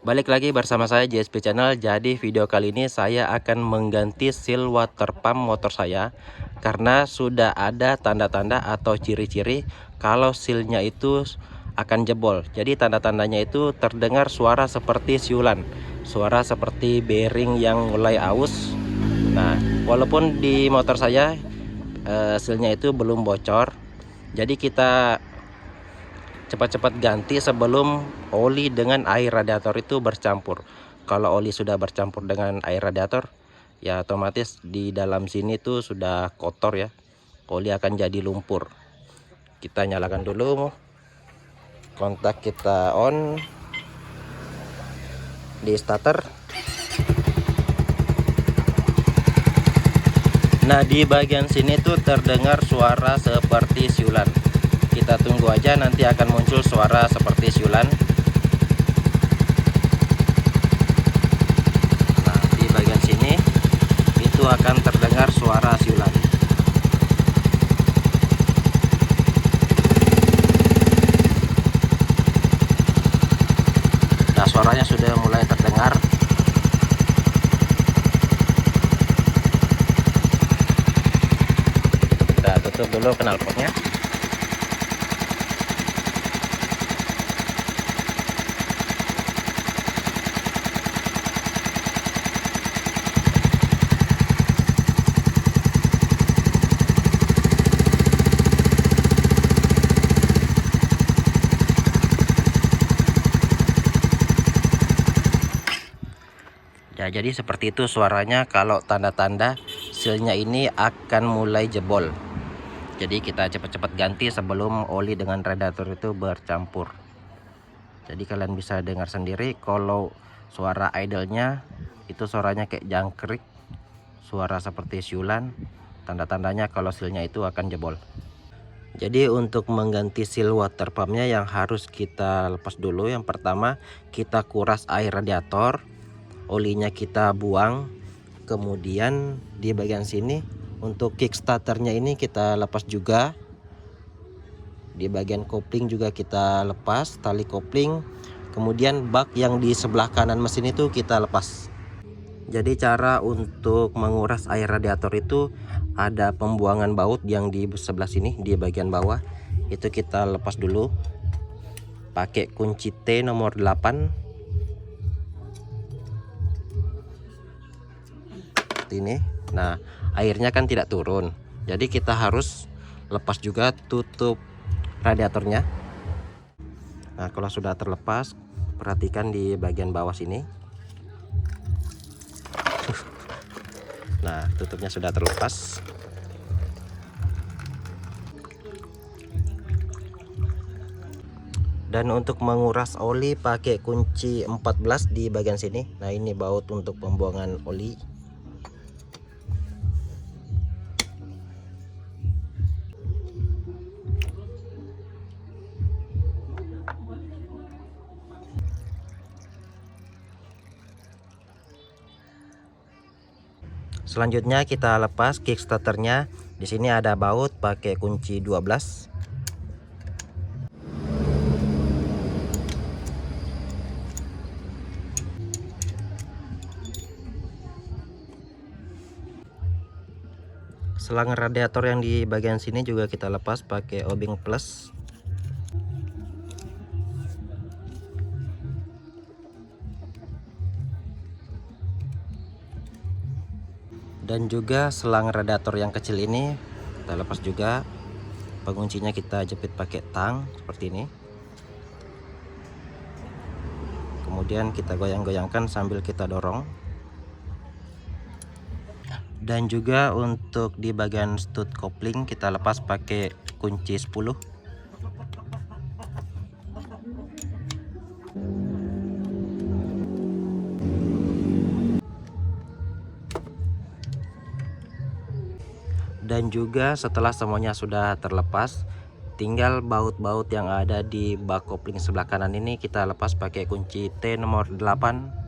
Balik lagi bersama saya JSP Channel. Jadi video kali ini saya akan mengganti seal water pump motor saya, karena sudah ada tanda-tanda atau ciri-ciri kalau sealnya itu akan jebol. Jadi tanda-tandanya itu terdengar suara seperti siulan, suara seperti bearing yang mulai aus. Nah, walaupun di motor saya sealnya itu belum bocor, jadi kita cepat-cepat ganti sebelum oli dengan air radiator itu bercampur. Kalau oli sudah bercampur dengan air radiator, ya otomatis di dalam sini tuh sudah kotor ya. Oli akan jadi lumpur. Kita nyalakan dulu, kontak kita on di starter. Nah, di bagian sini tuh terdengar suara seperti siulan. Kita tunggu aja, nanti akan muncul suara seperti siulan. Nah, di bagian sini itu akan terdengar suara siulan. Nah, suaranya sudah mulai terdengar. Kita tutup dulu knalpotnya. Ya, jadi seperti itu suaranya kalau tanda-tanda sealnya ini akan mulai jebol. Jadi kita cepat-cepat ganti sebelum oli dengan radiator itu bercampur. Jadi kalian bisa dengar sendiri kalau suara idlenya itu suaranya kayak jangkrik, suara seperti siulan, tanda-tandanya kalau sealnya itu akan jebol. Jadi untuk mengganti seal water pumpnya yang harus kita lepas dulu, yang pertama kita kuras air radiator, olinya kita buang. Kemudian di bagian sini untuk kickstarternya ini kita lepas juga. Di bagian kopling juga kita lepas tali kopling. Kemudian bak yang di sebelah kanan mesin itu kita lepas. Jadi cara untuk menguras air radiator itu ada pembuangan baut yang di sebelah sini di bagian bawah. Itu kita lepas dulu pakai kunci T nomor 8. Ini. Nah, airnya kan tidak turun. Jadi kita harus lepas juga tutup radiatornya. Nah, kalau sudah terlepas, perhatikan di bagian bawah sini. Nah, tutupnya sudah terlepas. Dan untuk menguras oli pakai kunci 14 di bagian sini. Nah, ini baut untuk pembuangan oli. Selanjutnya kita lepas kickstarternya. Di sini ada baut pakai kunci 12. Selang radiator yang di bagian sini juga kita lepas pakai obeng plus. Dan juga selang radiator yang kecil ini kita lepas juga. Penguncinya kita jepit pakai tang seperti ini. Kemudian kita goyang-goyangkan sambil kita dorong. Dan juga untuk di bagian stud kopling kita lepas pakai kunci 10. Dan juga setelah semuanya sudah terlepas, tinggal baut-baut yang ada di bak kopling sebelah kanan ini kita lepas pakai kunci T nomor 8.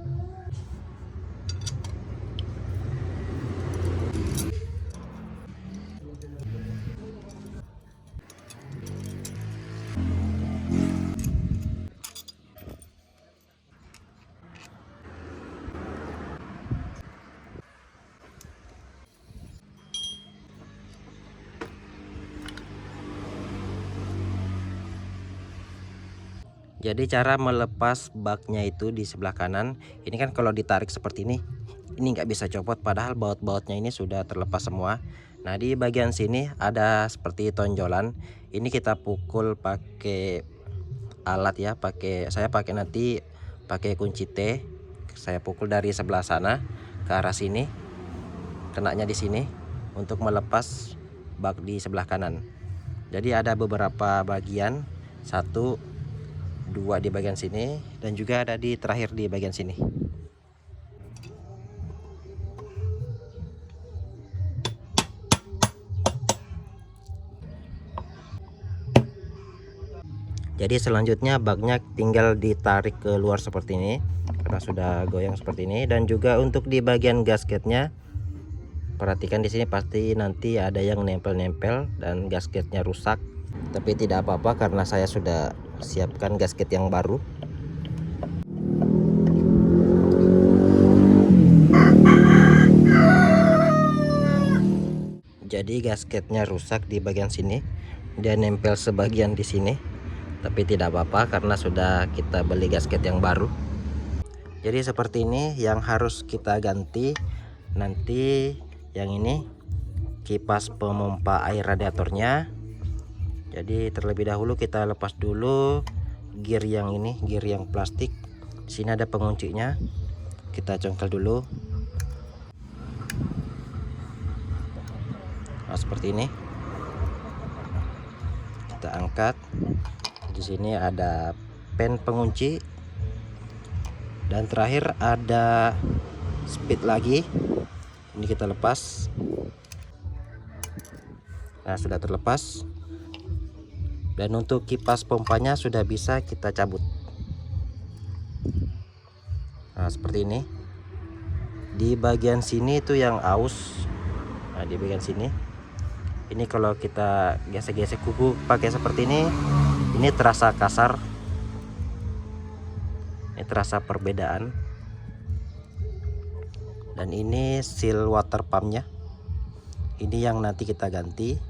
Jadi cara melepas baknya itu di sebelah kanan. Ini kan kalau ditarik seperti ini nggak bisa copot, padahal baut-bautnya ini sudah terlepas semua. Nah, di bagian sini ada seperti tonjolan. Ini kita pukul pakai alat ya, saya pakai nanti pakai kunci T. Saya pukul dari sebelah sana ke arah sini, kenanya di sini untuk melepas bak di sebelah kanan. Jadi ada beberapa bagian, 1, 2 di bagian sini, dan juga ada di terakhir di bagian sini. Jadi selanjutnya baknya tinggal ditarik ke luar seperti ini karena sudah goyang seperti ini. Dan juga untuk di bagian gasketnya, perhatikan di sini pasti nanti ada yang nempel-nempel dan gasketnya rusak. Tapi tidak apa-apa karena saya sudah siapkan gasket yang baru. Jadi gasketnya rusak di bagian sini, dia nempel sebagian di sini. Tapi tidak apa-apa karena sudah kita beli gasket yang baru. Jadi seperti ini yang harus kita ganti. Nanti yang ini kipas pemompa air radiatornya. Jadi terlebih dahulu kita lepas dulu gear yang ini, gear yang plastik. Di sini ada penguncinya. Kita congkel dulu. Nah, seperti ini. Kita angkat. Di sini ada pen pengunci, dan terakhir ada speed lagi. Ini kita lepas. Nah, sudah terlepas. Dan untuk kipas pompanya sudah bisa kita cabut. Nah, seperti ini. Di bagian sini itu yang aus. Nah, di bagian sini. Ini kalau kita gesek-gesek kuku pakai seperti ini terasa kasar. Ini terasa perbedaan. Dan ini seal water pumpnya. Ini yang nanti kita ganti.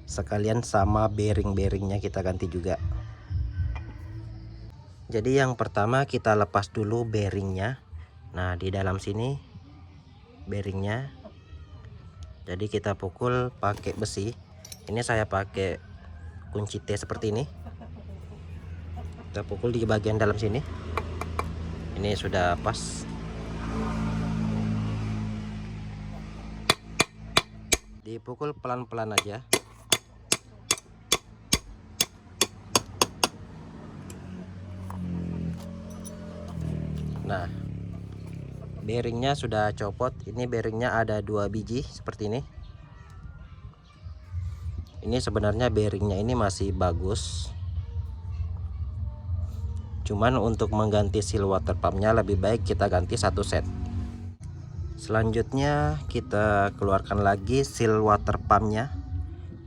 Sekalian sama bearing-bearingnya kita ganti juga. Jadi yang pertama kita lepas dulu bearingnya. Nah, di dalam sini bearingnya. Jadi kita pukul pakai besi. Ini saya pakai kunci T seperti ini. Kita pukul di bagian dalam sini. Ini sudah pas. Dipukul pelan-pelan aja. Nah, bearingnya sudah copot. Ini bearingnya ada 2 biji seperti ini. Ini sebenarnya bearingnya ini masih bagus. Cuman untuk mengganti seal water pumpnya lebih baik kita ganti 1 set. Selanjutnya kita keluarkan lagi seal water pumpnya.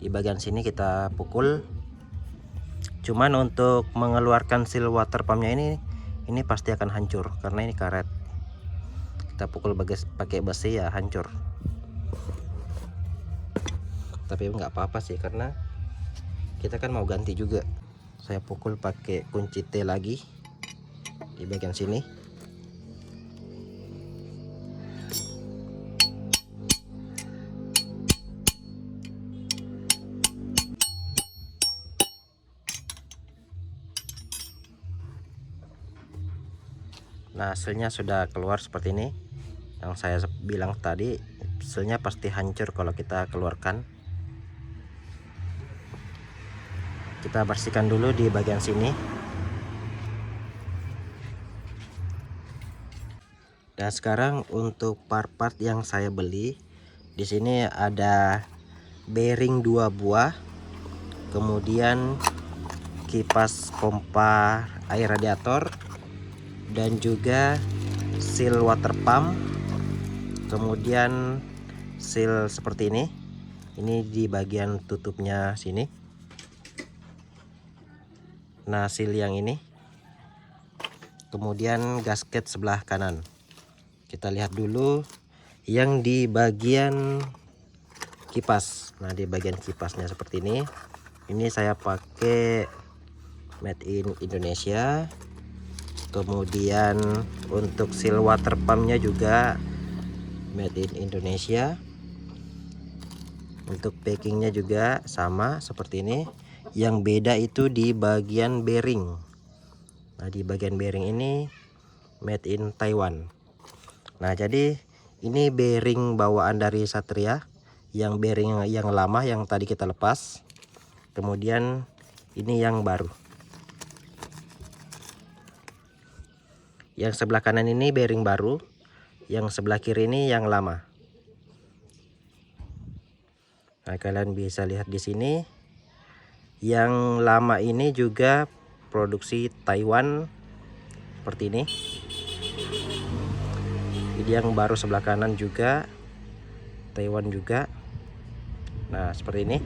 Di bagian sini kita pukul. Cuman untuk mengeluarkan seal water pumpnya ini pasti akan hancur karena ini karet. Kita pukul pakai besi ya hancur. Tapi nggak apa-apa sih karena kita kan mau ganti juga. Saya pukul pakai kunci T lagi di bagian sini. Nah, hasilnya sudah keluar seperti ini. Yang saya bilang tadi, hasilnya pasti hancur kalau kita keluarkan. Kita bersihkan dulu di bagian sini. Dan sekarang untuk part-part yang saya beli, di sini ada bearing 2 buah, kemudian kipas pompa air radiator, dan juga seal water pump, kemudian seal seperti ini. Ini di bagian tutupnya sini. Nah, seal yang ini, kemudian gasket sebelah kanan. Kita lihat dulu yang di bagian kipas. Nah, di bagian kipasnya seperti ini. Ini saya pakai made in Indonesia. Kemudian untuk seal water pumpnya juga made in Indonesia. Untuk packingnya juga sama seperti ini. Yang beda itu di bagian bearing. Nah, di bagian bearing ini made in Taiwan. Nah, jadi ini bearing bawaan dari Satria, yang bearing yang lama yang tadi kita lepas. Kemudian ini yang baru. Yang sebelah kanan ini bearing baru, yang sebelah kiri ini yang lama. Nah, kalian bisa lihat di sini. Yang lama ini juga produksi Taiwan seperti ini. Jadi yang baru sebelah kanan juga Taiwan juga. Nah, seperti ini.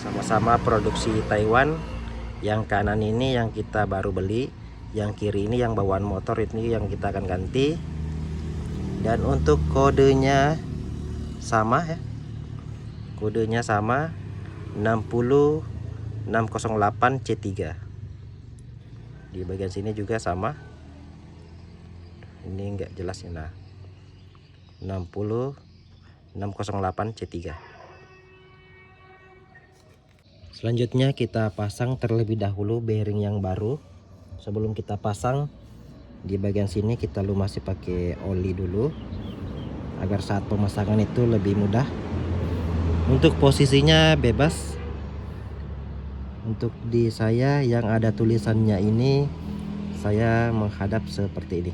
Sama-sama produksi Taiwan. Yang kanan ini yang kita baru beli, yang kiri ini yang bawaan motor, ini yang kita akan ganti. Dan untuk kodenya sama ya, kodenya sama 60608 C3. Di bagian sini juga sama, ini enggak jelas ya. Nah, 60608 C3. Selanjutnya kita pasang terlebih dahulu bearing yang baru. Sebelum kita pasang, di bagian sini kita lumasi pakai oli dulu agar saat pemasangan itu lebih mudah. Untuk posisinya bebas. Untuk di saya yang ada tulisannya ini, saya menghadap seperti ini.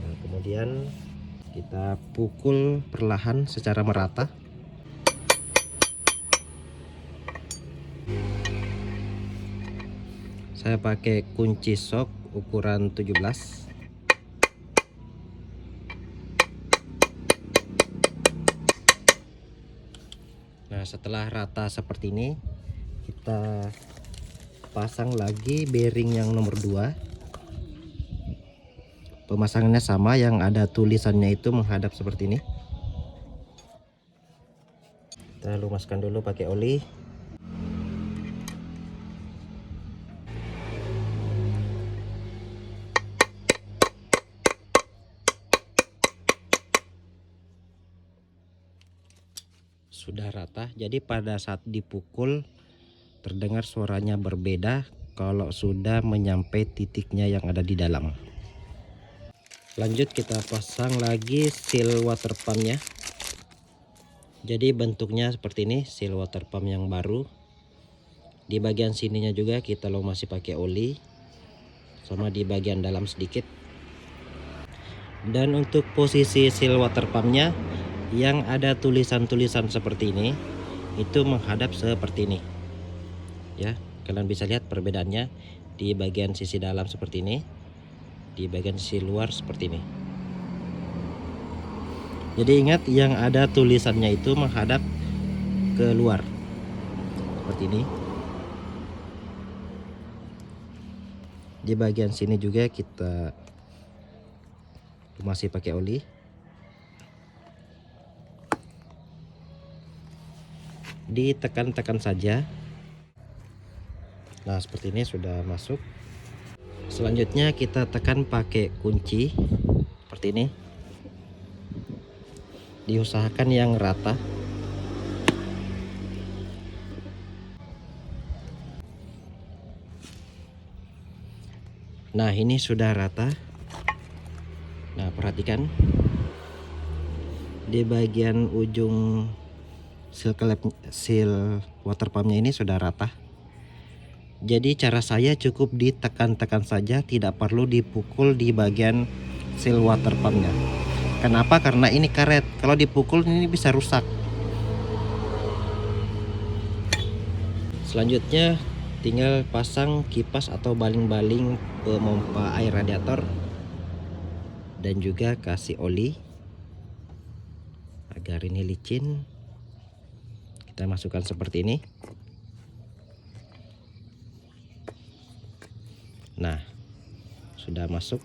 Nah, kemudian kita pukul perlahan secara merata. Saya pakai kunci sok ukuran 17. Nah, setelah rata seperti ini, kita pasang lagi bearing yang nomor 2. Pemasangannya sama, yang ada tulisannya itu menghadap seperti ini. Kita lumaskan dulu pakai oli. Sudah rata, jadi pada saat dipukul terdengar suaranya berbeda kalau sudah menyampai titiknya yang ada di dalam. Lanjut kita pasang lagi seal water pumpnya. Jadi bentuknya seperti ini, seal water pump yang baru. Di bagian sininya juga kita lumasi pakai oli, sama di bagian dalam sedikit. Dan untuk posisi seal water pumpnya, yang ada tulisan-tulisan seperti ini itu menghadap seperti ini ya. Kalian bisa lihat perbedaannya. Di bagian sisi dalam seperti ini, di bagian sisi luar seperti ini. Jadi ingat, yang ada tulisannya itu menghadap ke luar seperti ini. Di bagian sini juga kita masih pakai oli. Ditekan-tekan saja. Nah, seperti ini sudah masuk. Selanjutnya kita tekan pakai kunci seperti ini. Diusahakan yang rata. Nah, ini sudah rata. Nah, perhatikan di bagian ujung seal water pumpnya ini sudah rata. Jadi cara saya cukup ditekan-tekan saja, tidak perlu dipukul di bagian seal water pumpnya. Kenapa? Karena ini karet, kalau dipukul ini bisa rusak. Selanjutnya tinggal pasang kipas atau baling-baling pemompa air radiator, dan juga kasih oli agar ini licin. Kita masukkan seperti ini. Nah, sudah masuk.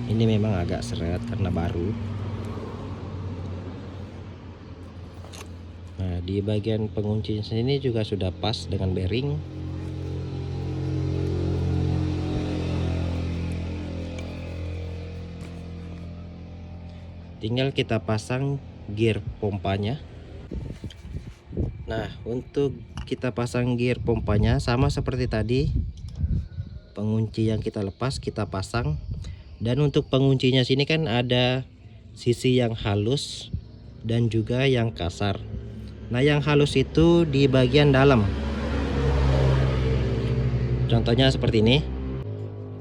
Ini memang agak seret karena baru. Nah, di bagian pengunci sini juga sudah pas dengan bearing. Tinggal kita pasang gear pompanya. Nah, untuk kita pasang gear pompanya sama seperti tadi. Pengunci yang kita lepas kita pasang. Dan untuk penguncinya sini kan ada sisi yang halus dan juga yang kasar. Nah, yang halus itu di bagian dalam. Contohnya seperti ini.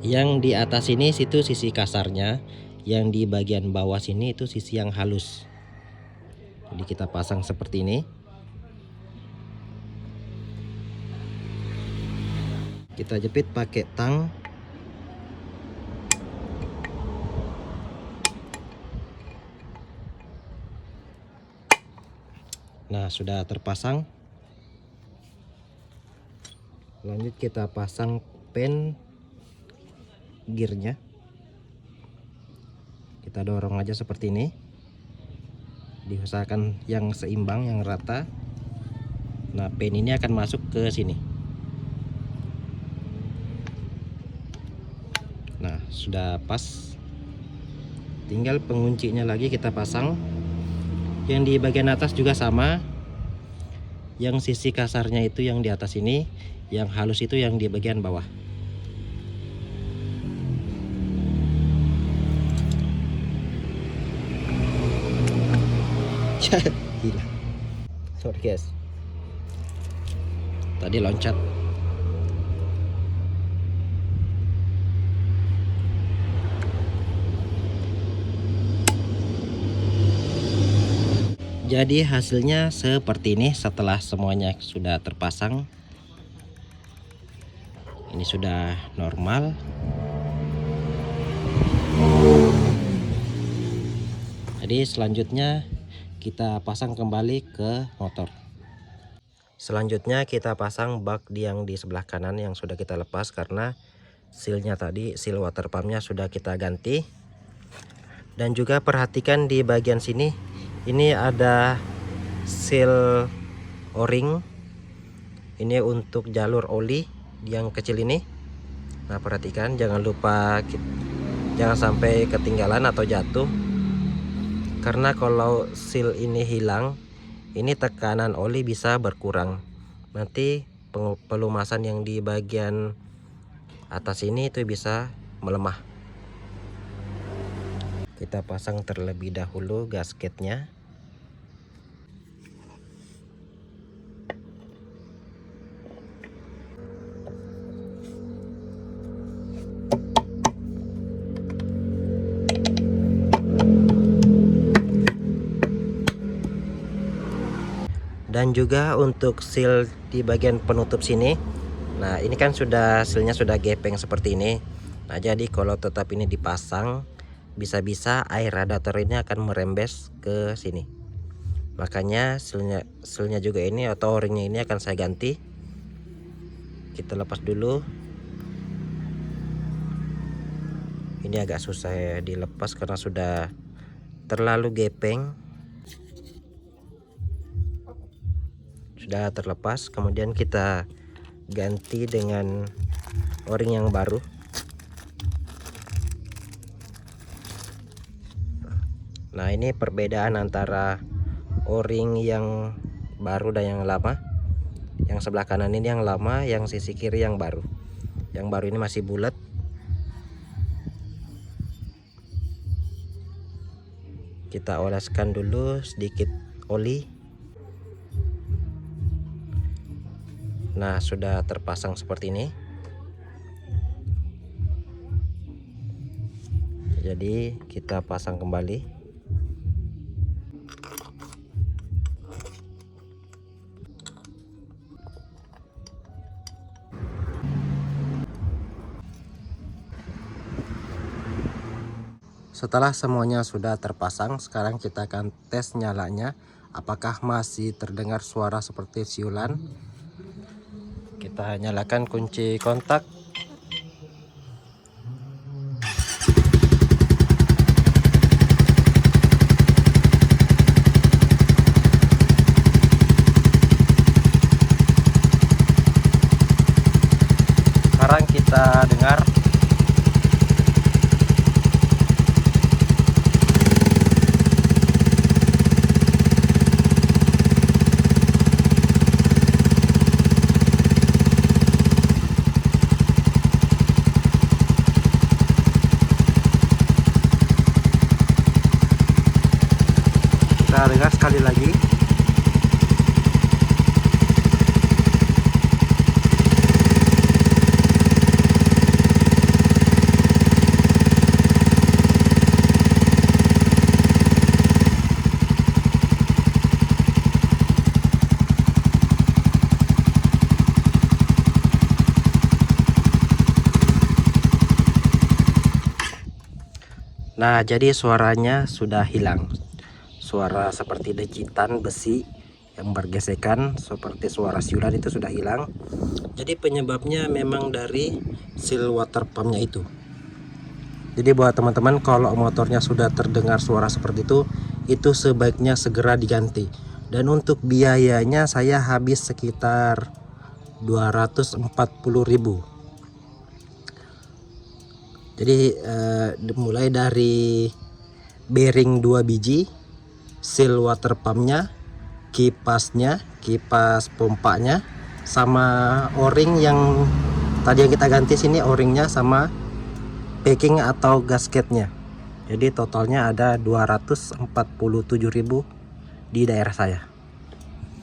Yang di atas ini situ sisi kasarnya, yang di bagian bawah sini itu sisi yang halus. Jadi kita pasang seperti ini. Kita jepit pakai tang. Nah, sudah terpasang. Lanjut kita pasang pen gearnya. Kita dorong aja seperti ini. Diusahakan yang seimbang, yang rata. Nah, pen ini akan masuk ke sini. Nah, sudah pas. Tinggal penguncinya lagi kita pasang. Yang di bagian atas juga sama. Yang sisi kasarnya itu yang di atas ini, yang halus itu yang di bagian bawah. Gila. Sorry guys. Tadi loncat. Jadi hasilnya seperti ini setelah semuanya sudah terpasang. Ini sudah normal. Jadi selanjutnya kita pasang kembali ke motor. Selanjutnya kita pasang bak yang di sebelah kanan yang sudah kita lepas karena sealnya tadi, seal water pumpnya sudah kita ganti. Dan juga perhatikan di bagian sini, ini ada seal o-ring. Ini untuk jalur oli yang kecil ini. Nah, perhatikan jangan lupa, jangan sampai ketinggalan atau jatuh. Karena kalau seal ini hilang, ini tekanan oli bisa berkurang. Nanti pelumasan yang di bagian atas ini itu bisa melemah. Kita pasang terlebih dahulu gasketnya. Dan juga untuk seal di bagian penutup sini. Nah, ini kan sealnya sudah gepeng seperti ini. Nah, jadi kalau tetap ini dipasang, bisa-bisa air radiator ini akan merembes ke sini. Makanya sealnya juga ini atau o-ringnya ini akan saya ganti. Kita lepas dulu. Ini agak susah dilepas karena sudah terlalu gepeng. Sudah terlepas, kemudian kita ganti dengan o-ring yang baru. Nah, ini perbedaan antara o-ring yang baru dan yang lama. Yang sebelah kanan ini yang lama, yang sisi kiri yang baru. Yang baru ini masih bulat. Kita oleskan dulu sedikit oli. Nah, sudah terpasang seperti ini. Jadi kita pasang kembali. Setelah semuanya sudah terpasang, sekarang kita akan tes nyalanya. Apakah masih terdengar suara seperti siulan? Kita nyalakan kunci kontak. kita dengar. Kita dengar sekali lagi. Nah, jadi suaranya sudah hilang. Suara seperti dejitan besi yang bergesekan seperti suara siulan itu sudah hilang. Jadi penyebabnya memang dari seal water pumpnya itu. Jadi buat teman-teman, kalau motornya sudah terdengar suara seperti itu sebaiknya segera diganti. Dan untuk biayanya saya habis sekitar 240.000. Jadi mulai dari bearing 2 biji, seal water pumpnya, kipasnya, kipas pompanya, sama o-ring yang tadi yang kita ganti sini, o-ringnya sama packing atau gasketnya. Jadi totalnya ada 247.000 di daerah saya.